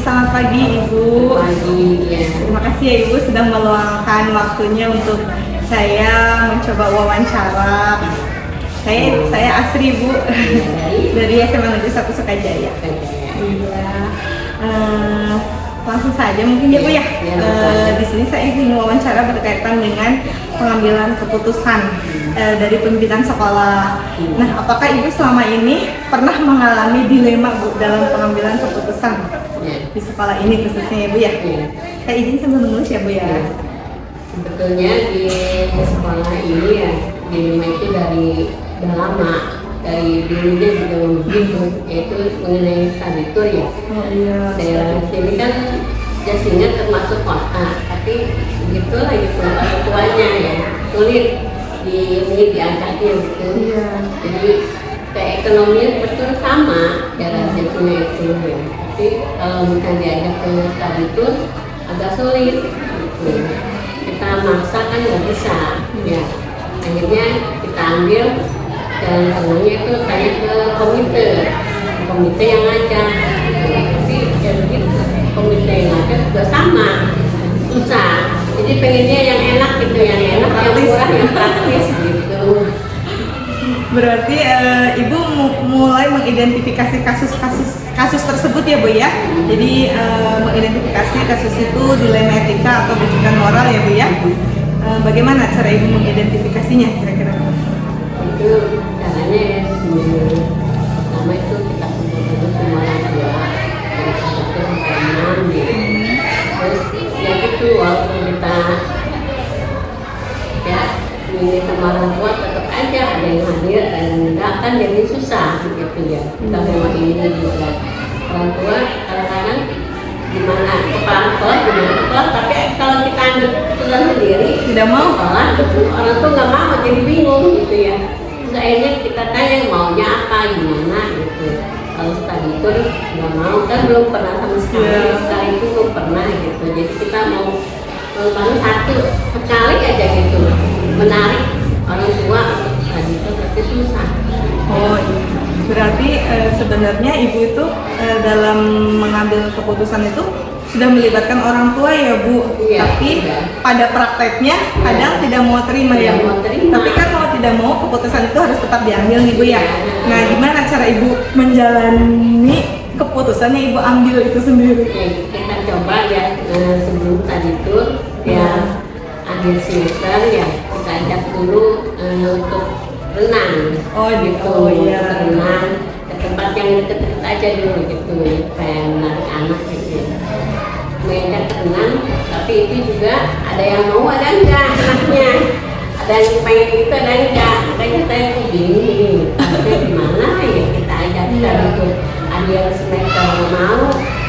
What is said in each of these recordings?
Selamat pagi Ibu. Pagi, ya. Terima kasih ya Ibu sudah meluangkan waktunya untuk saya mencoba wawancara. Saya Asri Bu dari SMA Negeri 1 Sukajaya. Iya. Langsung saja mungkin ya Bu ya. Di sini saya ingin wawancara berkaitan dengan pengambilan keputusan dari pimpinan sekolah. Nah, apakah Ibu selama ini pernah mengalami dilema Bu dalam pengambilan keputusan di sekolah ini khususnya ya Bu ya? Saya izin sambil menulis ya Bu ya. Sebetulnya di sekolah ini ya dilema itu dari udah lama, dari dulunya juga begitu, yaitu mengenai study tour ya. Oh iya. Daerah sini kan Jasingan termasuk kota, tapi begitu lagi orang tuanya ya sulit diangkatnya gitu. Iya. Jadi kayak ekonominya betul sama daerah Jasingan itu ya. Tapi kalau misalnya diajak ke study tour agak sulit gitu. Kita maksa kan nggak bisa ya. Akhirnya kita ambil jalan tengahnya itu tanya ke komite yang ngajak. Tapi ya begitu, komite yang ngajak juga sama susah. Jadi pengennya yang enak gitu, yang murah, yang praktis gitu. Berarti Ibu mulai mengidentifikasi kasus tersebut ya Bu ya. Jadi mengidentifikasi kasus itu dilema etika atau bisikan moral ya Bu ya. Bagaimana cara Ibu mengidentifikasinya kira-kira? Itu caranya ya, pertama itu kita kumpul dulu semua orang tua dari satu teman gitu. Terus ya gitu, walaupun kita ya ini sama orang tua tetap aja ada yang hadir ada yang enggak, kan jadi susah gitu ya. Kita memang ini juga orang tua kadang-kadang gimana kepala sekolah, tapi kalau kita ambil keputusan sendiri Tidak mau? sekolah, orang tuh nggak mau, jadi bingung gitu ya. Terus akhirnya kita tanya maunya apa, gimana gitu. Kalau study tour nggak mau, kan belum pernah sama sekali, sekali itu belum pernah gitu. Jadi kita mau baru satu sekali aja gitu, menarik orang tua untuk study tour, tapi susah. Oh iya. Berarti sebenarnya Ibu itu dalam mengambil keputusan itu sudah melibatkan orang tua ya Bu, Iya, tapi iya. pada prakteknya kadang tidak mau terima ya Tidak Bu. mau terima. Tapi kan mau tidak mau keputusan itu harus tetap diambil nih Bu ya. Iya. Nah, gimana cara Ibu menjalani keputusan yang Ibu ambil itu sendiri? Oke, kita coba ya sebelum tadi itu ya akhir semester ya kita ajak dulu untuk renang. Oh gitu, Untuk iya. renang ke tempat yang deket-deket aja dulu gitu, kayak menarik anak gitu. Mengajak renang, tapi itu juga ada yang mau ada enggak anaknya. Ada yang pengen itu ada yang enggak. Makanya saya tuh bingung, tapi gimana ya kita ajak gitu. Ada yang semester nggak mau,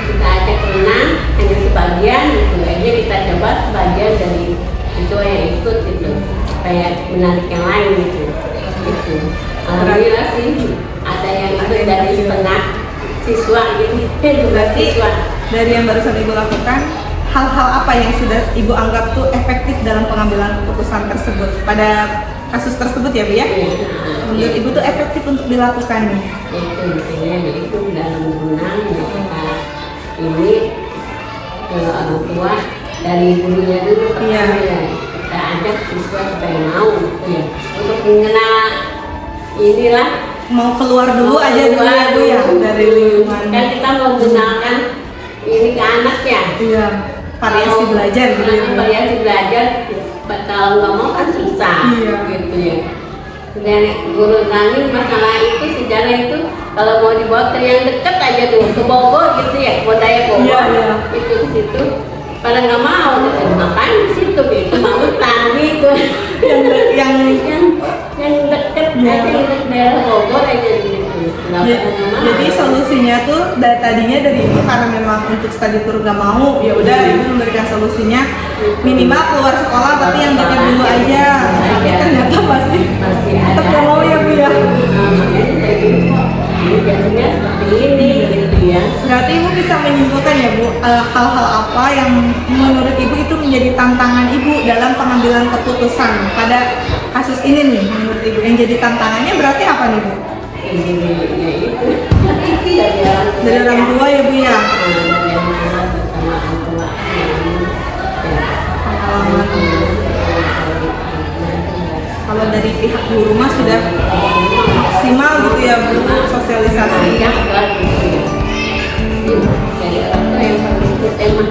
kita ajak renang hanya sebagian gitu. Akhirnya kita coba sebagian dari itu yang ikut gitu, kayak menarik yang lain gitu. Alhamdulillah sih ada yang ikut dari setengah siswa gitu. Berarti dari yang barusan Ibu lakukan, hal-hal apa yang sudah Ibu anggap tuh efektif dalam pengambilan keputusan tersebut pada kasus tersebut ya Bu ya? Menurut Ibu tuh efektif untuk dilakukan nih? Itu misalnya itu dalam renang ya kita ini ke orang tua dari gurunya dulu pertama ya kita ajak siswa supaya mau gitu ya untuk mengenal inilah Mau keluar dulu aja dulu ya Bu ya dari lingkungan. kan kita mau mengenalkan ini ke anak ya. Iya, variasi belajar gitu ya. Variasi belajar kalau nggak mau kan susah gitu ya. Dan guru nangis masalah itu sejarah itu kalau mau dibawa ke yang deket aja dulu ke Bogor gitu ya, mau daya Bogor itu ke situ pada nggak mau gitu. Makanya di situ gitu mau tani itu yang deket aja untuk daerah Bogor aja gitu. Jadi solusinya tuh tadinya dari Ibu karena memang untuk study tour gak mau, ya udah Ibu memberikan solusinya minimal keluar sekolah tapi yang dekat dulu aja. Tapi ternyata masih tetap gak mau ya Bu ya. Biasanya seperti ini gitu ya. Berarti Ibu bisa menyimpulkan ya Bu, hal-hal apa yang menurut Ibu itu menjadi tantangan Ibu dalam pengambilan keputusan pada kasus ini nih, menurut Ibu yang jadi tantangannya berarti apa nih Bu? Ya itu Dari orang tua ya Bu ya. kalau dari pihak guru mah sudah maksimal gitu ya Bu sosialisasi. Iya, dari orang tua yang paling ikut emang.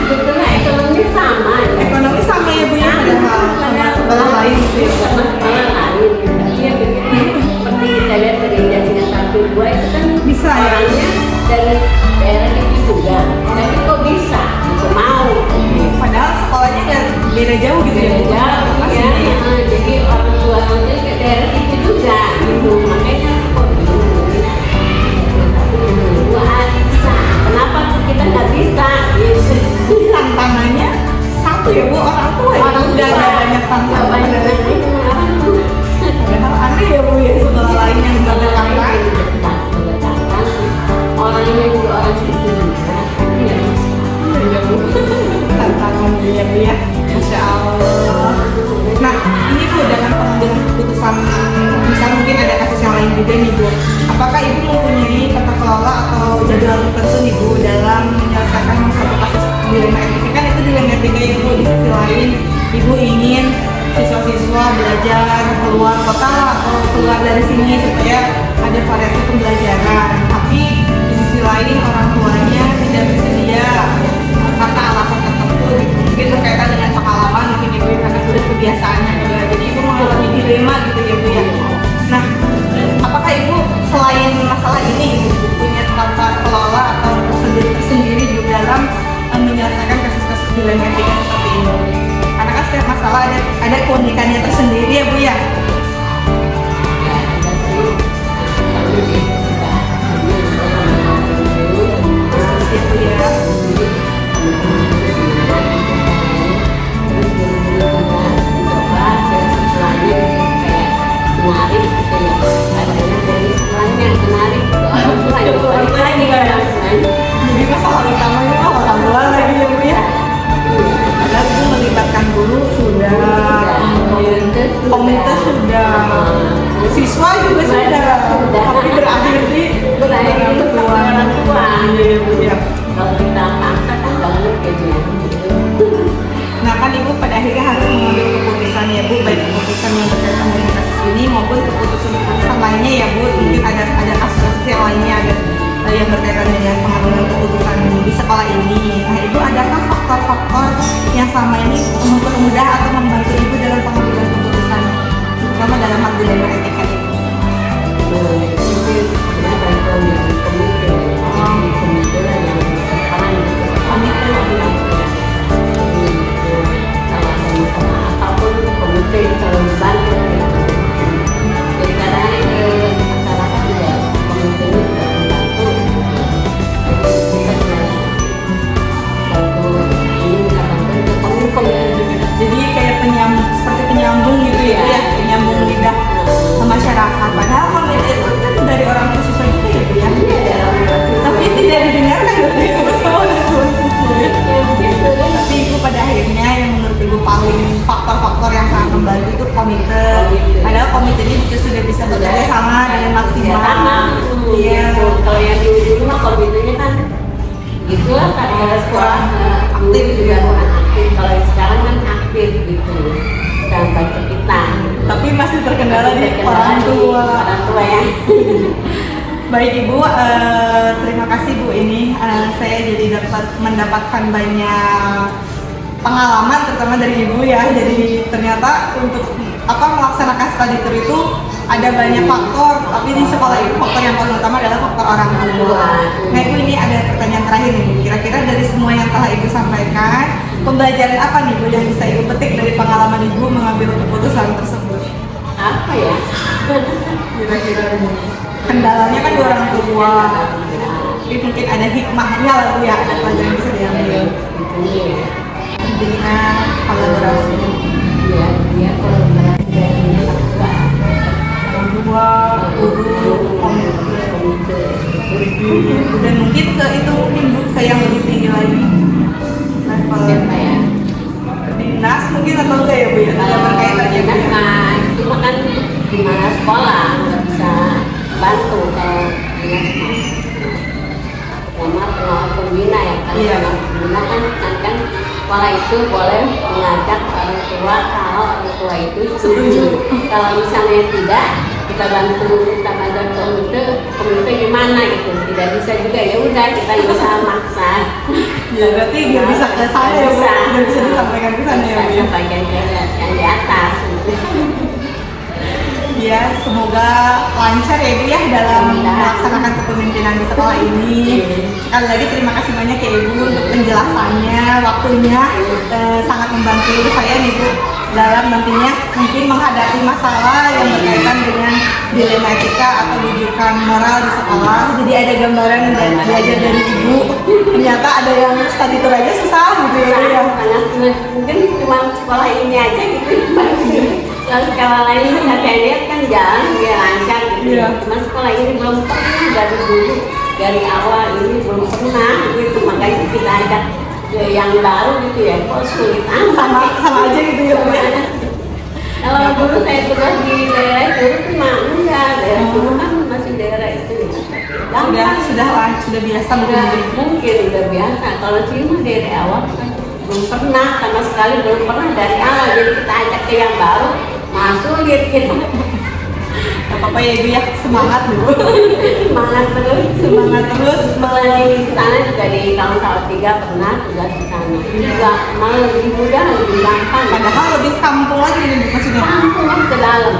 Sebetulnya ekonomi sama. Ekonomi sama ya Bu ya, padahal sama sekolah lain gitu ya. Sama sekolah lain. Iya begitu. Seperti kita lihat dari Jatinya 1, 2 itu kan Bisa ya? orangnya dari daerah itu juga. Tapi kok bisa? Itu mau. Padahal sekolahnya nggak beda jauh gitu ya Bu. Beda jauh ya. Jadi orang tua itu ke daerah itu juga gitu. Makanya kok bisa. Kenapa kita nggak bisa? Gitu. Jadi tantangannya satu ya Bu, orang tua ya. Orang Udah tua. ada banyak tantangan. Banyak Padahal aneh ya Bu ya sekolah lain yang berdekatan. Orangnya juga orang situ juga. Iya Bu. Tantangan dia Bu ya. Masya Allah. Nah ini Bu dengan pengambilan keputusan, misal mungkin ada kasus yang lain juga nih Bu. Apakah Ibu mempunyai tata kelola atau jadwal tertentu nih Bu dalam menyelesaikan satu kasus dilema etika? Kan itu dilema etika ya Bu. Di sisi lain Ibu ingin siswa-siswa belajar keluar kota atau keluar dari sini supaya ada variasi pembelajaran. Tapi di sisi lain orang tuanya tidak bersedia karena alasan tertentu gitu. Mungkin berkaitan dengan pengalaman mungkin Ibu karena sudah kebiasaannya juga. Jadi Ibu mengalami dilema gitu ya Bu ya. Nah, apakah Ibu selain masalah ini Ibu punya tata kelola atau prosedur tersendiri juga dalam menyelesaikan kasus-kasus dilema etika seperti ini? Karena kan setiap masalah ada keunikannya tersendiri ya Bu ya. Itu ya. Jadi masalah utamanya mah orang tua lagi ya Bu ya. Padahal Ibu melibatkan guru sudah, komite sudah, siswa juga sudah, tapi berakhir di orang tua. Iya Bu ya. Kalau kita paksa kan nggak ngerti gitu. Nah kan Ibu pada akhirnya harus mengambil keputusan ya Bu, baik keputusan yang berkaitan dengan kasus ini maupun keputusan lainnya ya Bu. Mungkin ada kasus yang lainnya ada yang berkaitan dengan pengambilan keputusan di sekolah ini. Nah Ibu adakah faktor-faktor yang selama ini mempermudah atau membantu Ibu dalam pengambilan keputusan, terutama dalam hal dilema etika ini? Jadi kayak seperti penyambung gitu ya, penyambung lidah ke masyarakat. Padahal komite itu kan dari orang tua siswa juga ya Bu ya. Tapi tidak didengarkan dari sama orang tua siswa. Tapi Ibu pada akhirnya yang menurut Ibu paling faktor-faktor yang sangat membantu itu komite. Padahal komite ini juga sudah bisa bekerja sama dengan maksimal. Iya. Kalau yang dulu mah komitenya kan gitu lah, ada sekolah aktif juga orang aktif. Kalau yang sekarang kan aktif gitu, dan bantu kita. Tapi masih terkendala di orang tua. Orang tua ya. Baik Ibu, terima kasih Bu. Ini saya jadi mendapatkan banyak pengalaman terutama dari Ibu ya. Jadi ternyata untuk melaksanakan study tour itu ada banyak faktor, tapi di sekolah itu faktor yang paling utama adalah faktor orang tua. Nah Ibu, ini ada pertanyaan terakhir nih Bu. Kira-kira dari semua yang telah Ibu sampaikan, pembelajaran apa nih Bu yang bisa Ibu petik dari pengalaman Ibu mengambil keputusan tersebut? Apa ya? Kira-kira kendalanya kan orang tua, tapi mungkin ada hikmahnya lah Bu ya, ada pelajaran yang bisa diambil. Pentingnya kolaborasi. Iya, dia kolaborasi dari orang tua, guru, komite. Dan mungkin ke itu mungkin Bu ke yang lebih tinggi lagi. Level ya? dinas mungkin atau enggak ya Bu ya? Ada berkaitan ya Bu ya? Nah, itu kan di mana sekolah nggak bisa bantu kalau dinas sama pengawas pembina ya kan. Iya. Pembina kan sekolah itu boleh mengajak orang tua kalau orang tua itu setuju. Kalau misalnya tidak, kita bantu, kita ngajak komite gimana gitu. Tidak bisa juga, ya udah kita bisa maksa. Ya berarti nggak bisa ke sana ya, nggak bisa disampaikan ke sana ya, Bu. Sampaikan ke yang di atas. Ya, semoga lancar ya Bu ya dalam melaksanakan kepemimpinan di sekolah ini. Sekali lagi terima kasih banyak ya Ibu untuk penjelasannya, waktunya sangat membantu saya nih Bu dalam nantinya mungkin menghadapi masalah yang berkaitan dengan dilema etika atau rujukan moral di sekolah. Jadi ada gambaran dan belajar dari Ibu. Ternyata ada yang study tour aja susah gitu ya. Mungkin cuma sekolah ini aja gitu. Kalau sekolah lain saya lihat kan jalan dia lancar gitu. Cuma sekolah ini belum pernah dari dulu, dari awal ini belum pernah gitu, makanya kita ajak yang baru gitu ya. Kok sulit sama aja gitu ya Bu. Kalau dulu saya tugas di daerah itu cuma enggak, daerah dulu kan masih daerah itu ya. Sudah biasa mungkin udah biasa. Kalau sini dari awal kan belum pernah sama sekali, belum pernah dari awal, jadi kita ajak ke yang baru masuk gitu. Apa ya Ibu ya, semangat dulu. Semangat terus. Melalui di sana juga di tahun 3 pernah tugas di sana. Juga malah lebih mudah, lebih gampang. Padahal lebih kampung lagi nih Bu maksudnya. Kampung ke dalam.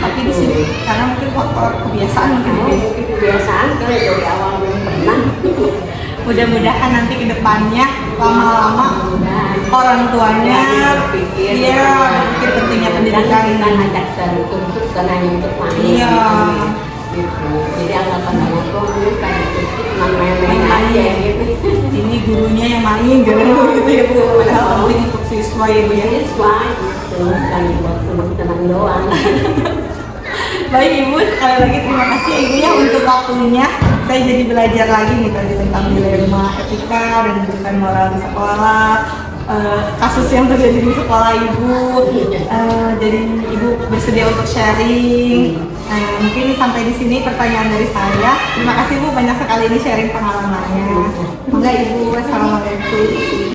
Tapi di sini karena mungkin faktor kebiasaan mungkin kebiasaan kalau dari awal belum pernah. Mudah-mudahan nanti ke depannya lama-lama orang tuanya berpikir pentingnya pendidikan. Kita ngajak tertutup karena untuk main. Iya. Gitu. Jadi anggapan orang tua kan itu cuma main-main aja gitu. Ini gurunya yang main gitu ya Bu. Padahal penting untuk siswa ya Bu ya. Siswa gitu, bukan buat senang doang. Baik Ibu, sekali lagi terima kasih ya Ibu ya untuk waktunya. Saya jadi belajar lagi nih tadi tentang dilema etika dan rujukan moral di sekolah, kasus yang terjadi di sekolah Ibu. Jadi Ibu bersedia untuk sharing. Mungkin sampai di sini pertanyaan dari saya. Terima kasih Bu, banyak sekali ini sharing pengalamannya. Semoga Ibu, wassalamualaikum.